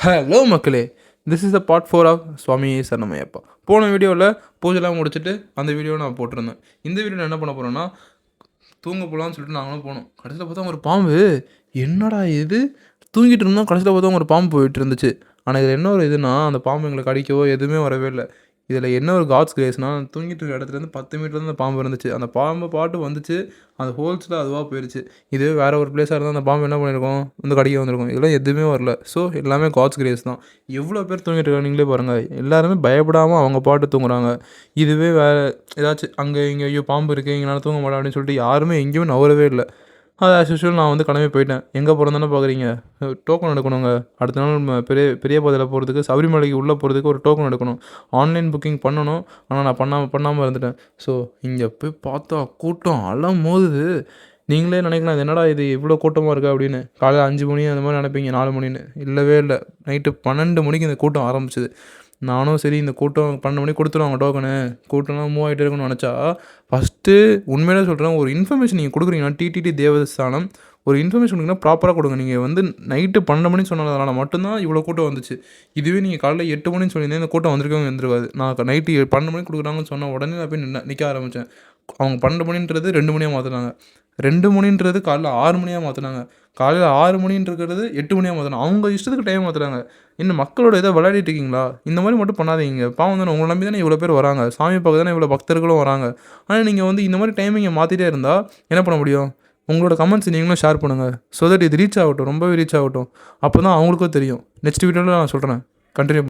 Hello மக்களே, this is the part 4 of Swami Saranamayyappa. போன வீடியோவில் பூஜைலாம் முடிச்சுட்டு அந்த வீடியோ நான் போட்டிருந்தேன். இந்த வீடியோவில் என்ன பண்ண போகிறோன்னா, தூங்க போகலான்னு சொல்லிட்டு நாங்களும் போனோம். கடைசியில் பார்த்தா ஒரு பாம்பு, என்னடா இது தூங்கிட்டு இருந்தோம், கடைசியில் பார்த்தா ஒரு பாம்பு போயிட்டு இருந்துச்சு. ஆனால் இதில் என்ன ஒரு இதுனா, அந்த பாம்பு எங்களை கடிக்கவோ எதுவுமே வரவே இல்லை. இதில் என்ன ஒரு காட்ஸ் கிரேஸ்னால், தூங்கிட்டு இருக்க இடத்துலேருந்து 10 மீட்டர்லேருந்து அந்த பாம்பு இருந்துச்சு. அந்த பாம்பு பாட்டு வந்துச்சு, அந்த ஹோல்ஸில் அதுவாக போயிடுச்சு. இதுவே வேறு ஒரு பிளேஸாக இருந்தால் அந்த பாம்பு என்ன பண்ணியிருக்கோம், வந்து கடிக்க வந்திருக்கும். இதெல்லாம் எதுவுமே வரல. ஸோ எல்லாமே காட்ஸ் கிரேஸ் தான். எவ்வளோ பேர் தூங்கிட்டு இருக்காங்க நீங்களே பாருங்கள். எல்லாருமே பயப்படாமல் அவங்க பாட்டு தூங்குறாங்க. இதுவே வேறு ஏதாச்சும் அங்கே இங்கே ஐயோ பாம்பு இருக்குது இங்கே நான் தூங்க மாட்டேன் அப்படின்னு சொல்லிட்டு யாருமே எங்கேயுமே நவரவே இல்லை. அது ஆஸ் யூஷுவல் நான் வந்து கிளம்பி போயிட்டேன். எங்கே போகிறேன்னு பார்க்குறீங்க, டோக்கன் எடுக்கணுங்க. அடுத்த நாள் பெரிய பாதையில் போகிறதுக்கு, சபரிமலைக்கு உள்ளே போகிறதுக்கு ஒரு டோக்கன் எடுக்கணும். ஆன்லைன் புக்கிங் பண்ணணும். ஆனால் நான் பண்ணாமல் இருந்துட்டேன். ஸோ இங்கே போய் பார்த்தா கூட்டம் மோதுது. நீங்களே நினைக்கலாம், இது என்னடா இது இவ்வளோ கூட்டமாக இருக்கா அப்படின்னு. காலையில் 5 மணி அந்த மாதிரி நினைப்பீங்க, 4 மணின்னு. இல்லவே இல்லை, நைட்டு 12 மணிக்கு இந்த கூட்டம் ஆரம்பிச்சிது. நானும் சரி இந்த கூட்டம் 12 மணிக்கு கொடுத்துருவாங்க டோக்கனு, கூட்டம்லாம் மூவ் ஆகிட்டே இருக்குன்னு நினச்சா, ஃபஸ்ட்டு உண்மையிலே சொல்கிறேன், ஒரு இன்ஃபர்மேஷன் நீங்கள் கொடுக்குறீங்கன்னா டிடிடி தேவஸ்தானம் ஒரு இன்ஃபர்மேஷன் கொடுங்கன்னா ப்ராப்பராக கொடுங்க. நீங்கள் வந்து நைட்டு 12 மணின்னு சொன்னதுனால மட்டும்தான் இவ்வளோ கூட்டம் வந்துச்சு. இதுவே நீங்கள் காலையில் 8 மணின்னு சொல்லியிருந்தேன், இந்த கூட்டம் வந்திருக்கவங்க வந்துருக்காது. நான் நைட்டு 12 மணிக்கு கொடுக்குறாங்கன்னு சொன்ன உடனே நான் போய் நிற்க ஆரம்பித்தேன். அவங்க 12 மணின்றது 2 மணியாக மாற்றினாங்க. 2 மணின்றது காலையில் 6 மணியாக மாற்றினாங்க. காலையில் 6 மணின்றது 8 மணியாக மாற்றினாங்க. அவங்க இஷ்டத்துக்கு டைம் மாற்றுறாங்க. இன்னும் மக்களோட இதை விளையாடிட்டு இருக்கீங்களா? இந்த மாதிரி மட்டும் பண்ணாதீங்க. பாவம் தானே, உங்களை நம்பி தானே இவ்வளோ பேர் வராங்க. சாமி பார்க்க தானே இவ்வளோ பக்தர்களும் வராங்க. ஆனால் நீங்கள் வந்து இந்த மாதிரி டைமிங்கை மாற்றிட்டே இருந்தால் என்ன பண்ண முடியும்? உங்களோட கமெண்ட்ஸ் நீங்களும் ஷேர் பண்ணுங்கள். ஸோ தட் இது ரீச் ஆகட்டும், ரொம்பவே ரீச் ஆகட்டும். அப்போ தான் அவங்களுக்கும் தெரியும். நெக்ஸ்ட் வீடியோவில் நான் சொல்கிறேன். கண்டினியூ